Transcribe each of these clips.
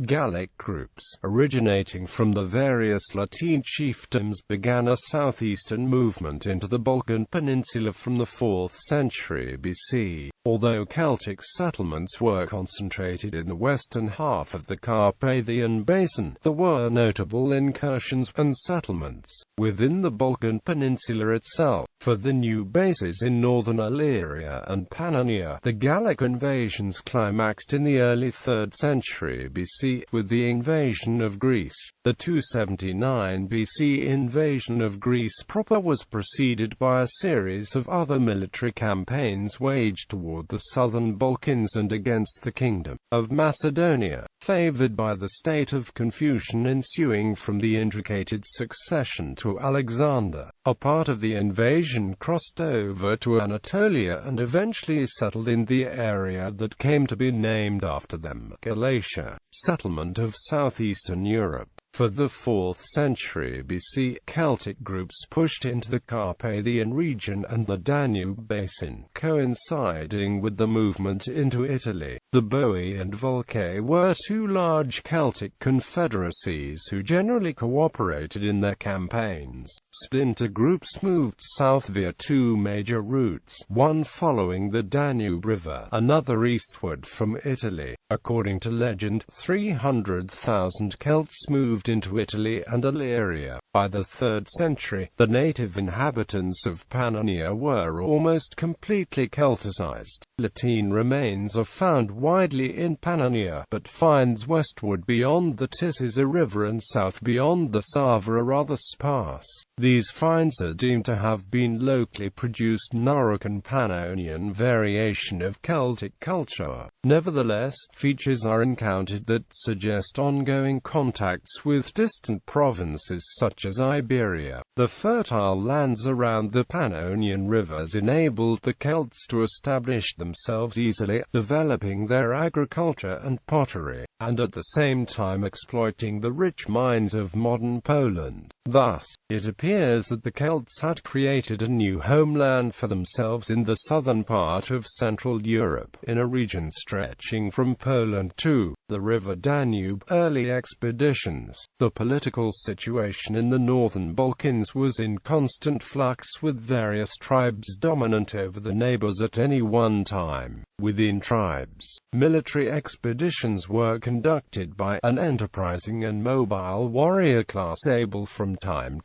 Gallic groups, originating from the various Latin chiefdoms, began a southeastern movement into the Balkan Peninsula from the 4th century BC. Although Celtic settlements were concentrated in the western half of the Carpathian Basin, there were notable incursions and settlements within the Balkan Peninsula itself. For the new bases in northern Illyria and Pannonia, the Gallic invasions climaxed in the early 3rd century BC, with the invasion of Greece. The 279 BC invasion of Greece proper was preceded by a series of other military campaigns waged toward the southern Balkans and against the Kingdom of Macedonia, favored by the state of confusion ensuing from the intricated succession to Alexander. A part of the invasion crossed over to Anatolia and eventually settled in the area that came to be named after them, Galatia Settlement of southeastern Europe. For the 4th century BC, Celtic groups pushed into the Carpathian region and the Danube Basin, coinciding with the movement into Italy. The Bowien and Volcae were two large Celtic confederacies who generally cooperated in their campaigns. Splinter groups moved south via two major routes, one following the Danube River, another eastward from Italy. According to legend, 300,000 Celts moved into Italy and Illyria. By the 3rd century, the native inhabitants of Pannonia were almost completely Celticized. Latin remains are found widely in Pannonia, but finds westward beyond the Tisa River and south beyond the Sava are rather sparse. These finds are deemed to have been locally produced Norocan Pannonian variation of Celtic culture. Nevertheless, features are encountered that suggest ongoing contacts with distant provinces such as Iberia. The fertile lands around the Pannonian rivers enabled the Celts to establish themselves easily, developing their agriculture and pottery, and at the same time exploiting the rich mines of modern Poland. Thus, it appears that the Celts had created a new homeland for themselves in the southern part of Central Europe, in a region stretching from Poland to the river Danube. Early expeditions. The political situation in the northern Balkans was in constant flux, with various tribes dominant over the neighbors at any one time. Within tribes, military expeditions were conducted by an enterprising and mobile warrior class able from time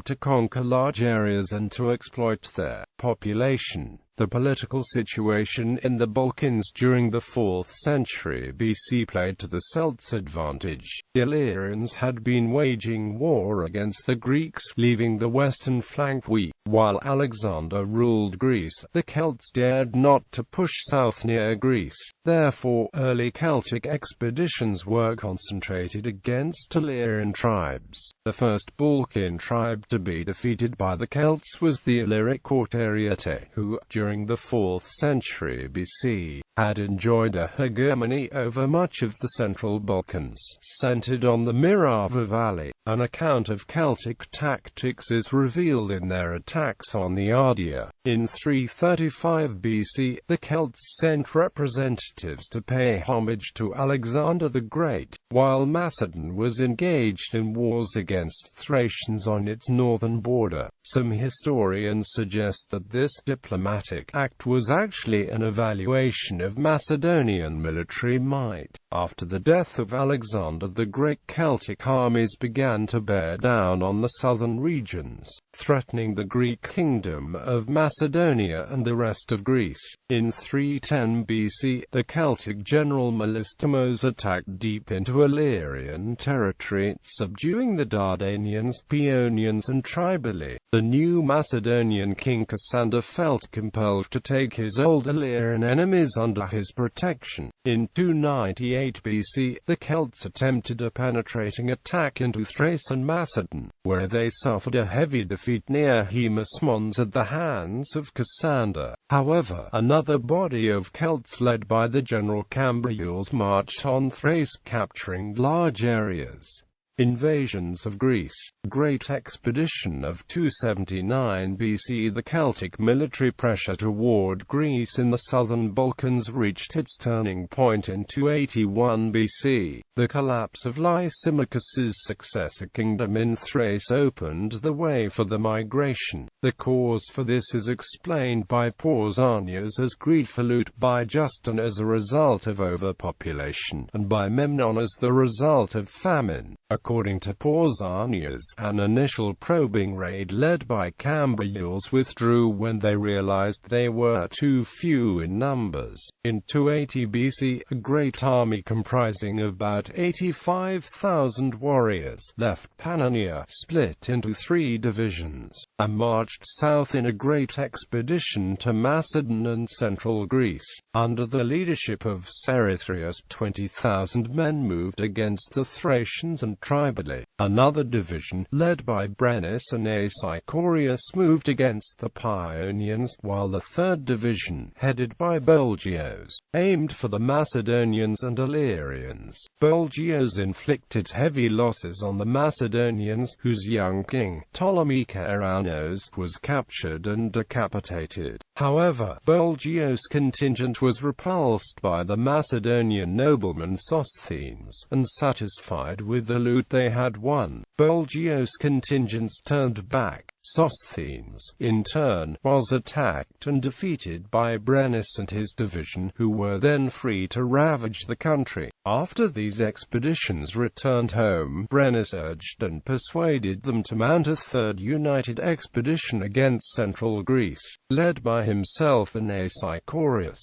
to conquer large areas and to exploit their population. The political situation in the Balkans during the 4th century BC played to the Celts' advantage. The Illyrians had been waging war against the Greeks, leaving the western flank weak. While Alexander ruled Greece, the Celts dared not to push south near Greece. Therefore, early Celtic expeditions were concentrated against Illyrian tribes. The first Balkan tribe to be defeated by the Celts was the Illyric Auteriate, who, during the 4th century BC, had enjoyed a hegemony over much of the central Balkans, centered on the Morava Valley. An account of Celtic tactics is revealed in their attacks on the Ardea. In 335 BC, the Celts sent representatives to pay homage to Alexander the Great, while Macedon was engaged in wars against Thracians on its northern border. Some historians suggest that this diplomatic act was actually an evaluation of Macedonian military might. After the death of Alexander the Great, Celtic armies began to bear down on the southern regions, threatening the Greek kingdom of Macedonia and the rest of Greece. In 310 BC, the Celtic general Melistemos attacked deep into Illyrian territory, subduing the Dardanians, Paeonians and Tribali. The new Macedonian king Cassander felt compelled to take his old Illyrian enemies under his protection. In 298 BC, the Celts attempted a penetrating attack into Thrace and Macedon, where they suffered a heavy defeat near Haemus Mons at the hands of Cassander. However, another body of Celts led by the general Cambriules marched on Thrace, capturing large areas. Invasions of Greece. Great expedition of 279 BC. The Celtic military pressure toward Greece in the southern Balkans reached its turning point in 281 BC. The collapse of Lysimachus's successor kingdom in Thrace opened the way for the migration. The cause for this is explained by Pausanias as greed for loot, by Justin as a result of overpopulation, and by Memnon as the result of famine. According to Pausanias, an initial probing raid led by Cambrials withdrew when they realized they were too few in numbers. In 280 BC, a great army comprising of about 85,000 warriors left Pannonia, split into 3 divisions, and marched south in a great expedition to Macedon and central Greece. Under the leadership of Cerithrius, 20,000 men moved against the Thracians and Tribali. Another division, led by Brennus and Aesychorius, moved against the Paeonians, while the third division, headed by Bulgios, aimed for the Macedonians and Illyrians. Bulgios inflicted heavy losses on the Macedonians, whose young king, Ptolemy Keranos, was captured and decapitated. However, Bulgios' contingent was repulsed by the Macedonian nobleman Sosthenes, and satisfied with the loot they had won, Bulgios' contingents turned back. Sosthenes, in turn, was attacked and defeated by Brennus and his division, who were then free to ravage the country. After these expeditions returned home, Brennus urged and persuaded them to mount a third united expedition against central Greece, led by himself and Aesychorius.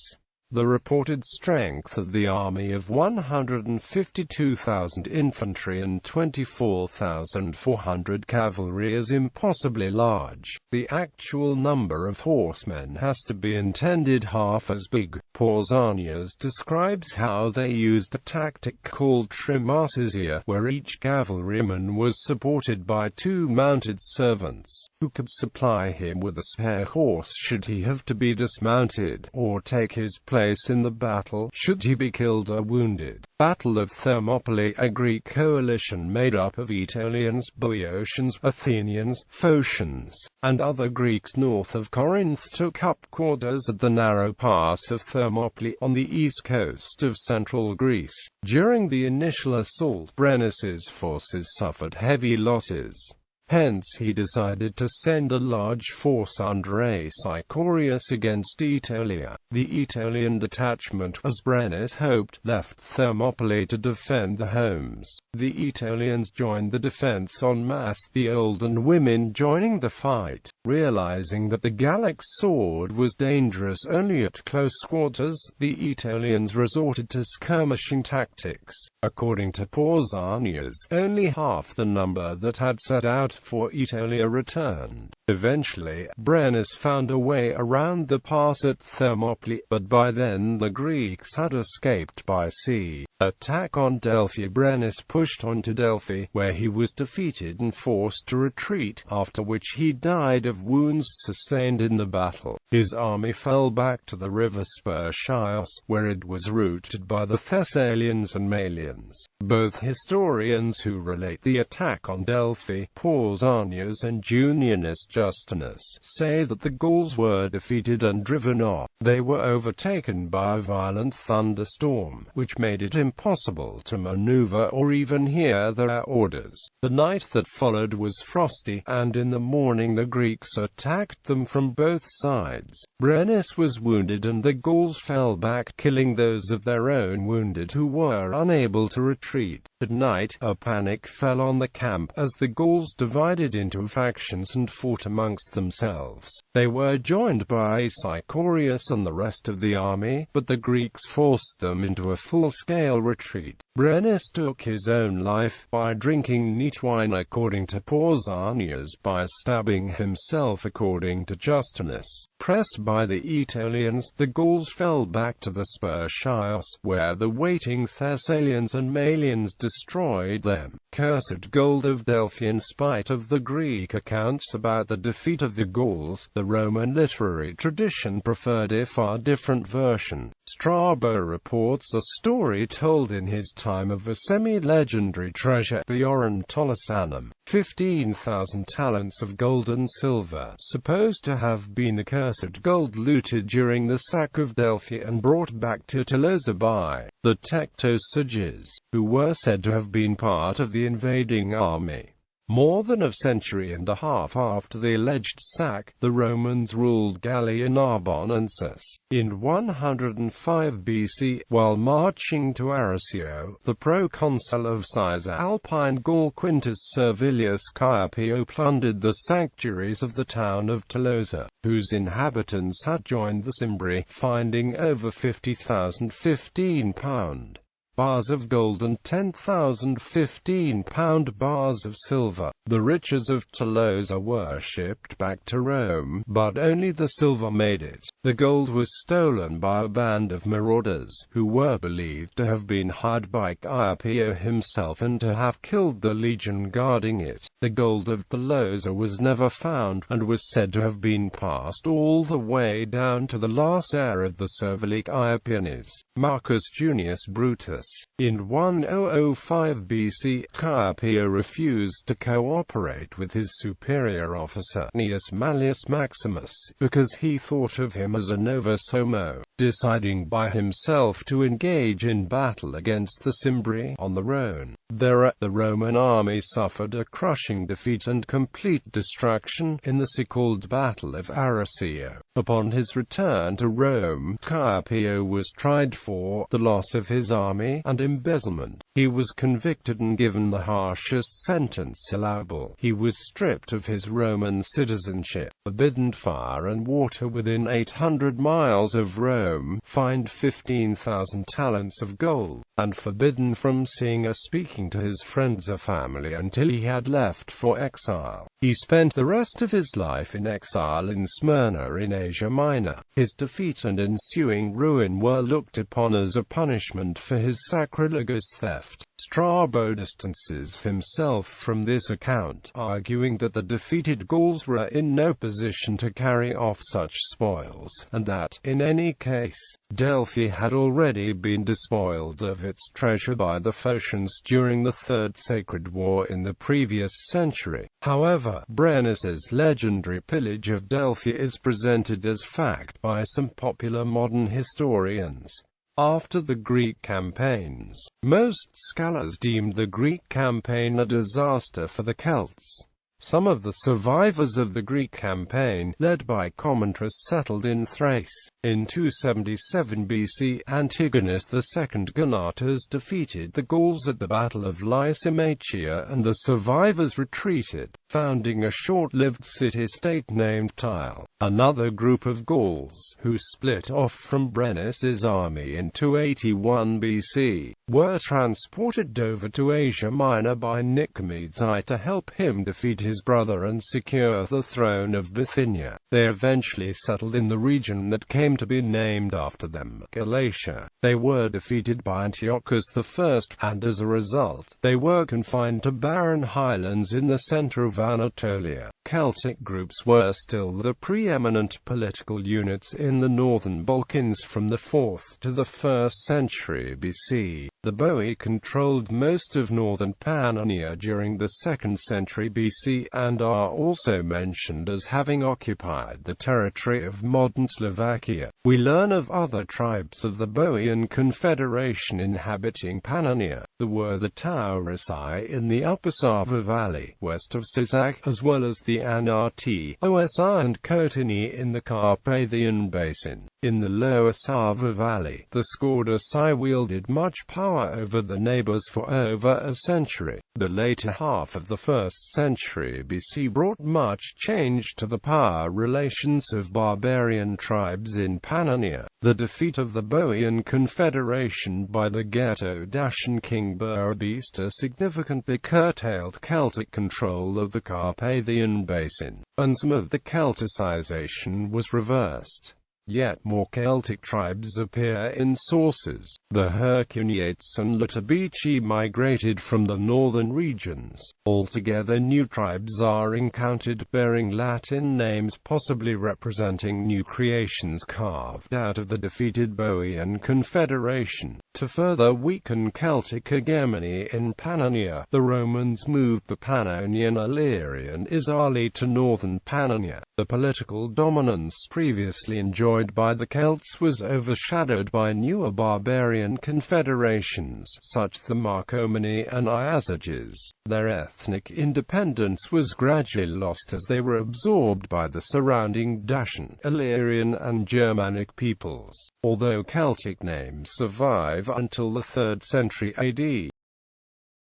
The reported strength of the army of 152,000 infantry and 24,400 cavalry is impossibly large. The actual number of horsemen has to be intended half as big. Pausanias describes how they used a tactic called trimarchisia, where each cavalryman was supported by 2 mounted servants, who could supply him with a spare horse should he have to be dismounted, or take his place in the battle, should he be killed or wounded. Battle of Thermopylae. A Greek coalition made up of Aetolians, Boeotians, Athenians, Phocians, and other Greeks north of Corinth took up quarters at the narrow pass of Thermopylae on the east coast of central Greece. During the initial assault, Brennus's forces suffered heavy losses. Hence he decided to send a large force under Aesychorius against Aetolia. The Aetolian detachment, as Brennus hoped, left Thermopylae to defend the homes. The Aetolians joined the defense en masse, the old and women joining the fight. Realizing that the Gallic sword was dangerous only at close quarters, the Aetolians resorted to skirmishing tactics. According to Pausanias, only half the number that had set out for Aetolia returned. Eventually, Brennus found a way around the pass at Thermopylae, but by then the Greeks had escaped by sea. Attack on Delphi. Brennus pushed on to Delphi, where he was defeated and forced to retreat, after which he died of wounds sustained in the battle. His army fell back to the river Spercheios, where it was routed by the Thessalians and Malians. Both historians who relate the attack on Delphi, Pausanias and Junianus Justinus, say that the Gauls were defeated and driven off. They were overtaken by a violent thunderstorm, which made it impossible to maneuver or even hear their orders. The night that followed was frosty, and in the morning the Greeks attacked them from both sides. Brennus was wounded and the Gauls fell back, killing those of their own wounded who were unable to retreat. At night, a panic fell on the camp, as the Gauls divided into factions and fought amongst themselves. They were joined by Aesychorius and the rest of the army, but the Greeks forced them into a full-scale retreat. Brennus took his own life by drinking neat wine according to Pausanias, by stabbing himself according to Justinus. Pressed by the Aetolians, the Gauls fell back to the Spercheios, where the waiting Thessalians and Malians destroyed them. Cursed gold of Delphi. In spite of the Greek accounts about the defeat of the Gauls, the Roman literary tradition preferred a far different version. Strabo reports a story told in his time of a semi-legendary treasure, the Originating, 15,000 talents of gold and silver, supposed to have been accursed gold looted during the sack of Delphi and brought back to Tolosa by the Tectosages, who were said to have been part of the invading army. More than a century and a half after the alleged sack, the Romans ruled Gallia Narbonensis. In 105 BC, while marching to Ariceo, the proconsul of Cisalpine Gaul Quintus Servilius Caepio plundered the sanctuaries of the town of Tolosa, whose inhabitants had joined the Cimbri, finding over 50,000 15-pound bars of gold and 10,000 15-pound bars of silver. The riches of Tolosa were shipped back to Rome, but only the silver made it. The gold was stolen by a band of marauders, who were believed to have been hired by Caepio himself and to have killed the legion guarding it. The gold of Tolosa was never found, and was said to have been passed all the way down to the last heir of the Servili Caepianes, Marcus Junius Brutus. In 1005 BC, Caepio refused to cooperate with his superior officer, Gnaeus Malleus Maximus, because he thought of him as a novus homo, deciding by himself to engage in battle against the Cimbri on the Rhone. Thereat, the Roman army suffered a crushing defeat and complete destruction in the so-called Battle of Ariceo. Upon his return to Rome, Caepio was tried for the loss of his army and embezzlement. He was convicted and given the harshest sentence allowable. He was stripped of his Roman citizenship, forbidden fire and water within 800 miles of Rome, fined 15,000 talents of gold, and forbidden from seeing or speaking to his friends or family until he had left for exile. He spent the rest of his life in exile in Smyrna in Asia Minor. His defeat and ensuing ruin were looked upon as a punishment for his sacrilegious theft. Strabo distances himself from this account, arguing that the defeated Gauls were in no position to carry off such spoils, and that, in any case, Delphi had already been despoiled of its treasure by the Phocians during the Third Sacred War in the previous century. However, Brennus's legendary pillage of Delphi is presented as fact by some popular modern historians. After the Greek campaigns, most scholars deemed the Greek campaign a disaster for the Celts. Some of the survivors of the Greek campaign, led by Comontrus, settled in Thrace. In 277 BC, Antigonus II Gonatas defeated the Gauls at the Battle of Lysimachia, and the survivors retreated, founding a short-lived city-state named Tyre. Another group of Gauls, who split off from Brennus's army in 281 BC, were transported over to Asia Minor by Nicomedes I to help him defeat his brother and secure the throne of Bithynia. They eventually settled in the region that came to be named after them, Galatia. They were defeated by Antiochus I, and as a result, they were confined to barren highlands in the center of Anatolia. Celtic groups were still the preeminent political units in the northern Balkans from the 4th to the 1st century BC. The Bowien controlled most of northern Pannonia during the 2nd century BC and are also mentioned as having occupied the territory of modern Slovakia. We learn of other tribes of the Bowien Confederation inhabiting Pannonia. There were the Taurasi in the upper Sava Valley, west of Sisak, as well as the Anati, Osi and Kotini in the Carpathian Basin. In the lower Sava Valley, the Scordasi wielded much power over the neighbors for over a century. The later half of the 1st century BC brought much change to the power relations of barbarian tribes in Pannonia. The defeat of the Bowien Confederation by the Ghetto-Dacian king Burbista significantly curtailed Celtic control of the Carpathian Basin, and some of the Celticization was reversed. Yet more Celtic tribes appear in sources. The Hercuniates and Latabici migrated from the northern regions. Altogether, new tribes are encountered bearing Latin names, possibly representing new creations carved out of the defeated Bowien Confederation. To further weaken Celtic hegemony in Pannonia, the Romans moved the Pannonian Illyrian Isarli to northern Pannonia. The political dominance previously enjoyed by the Celts was overshadowed by newer barbarian confederations, such as the Marcomanni and Iazyges. Their ethnic independence was gradually lost as they were absorbed by the surrounding Dacian, Illyrian and Germanic peoples. Although Celtic names survive until the 3rd century AD,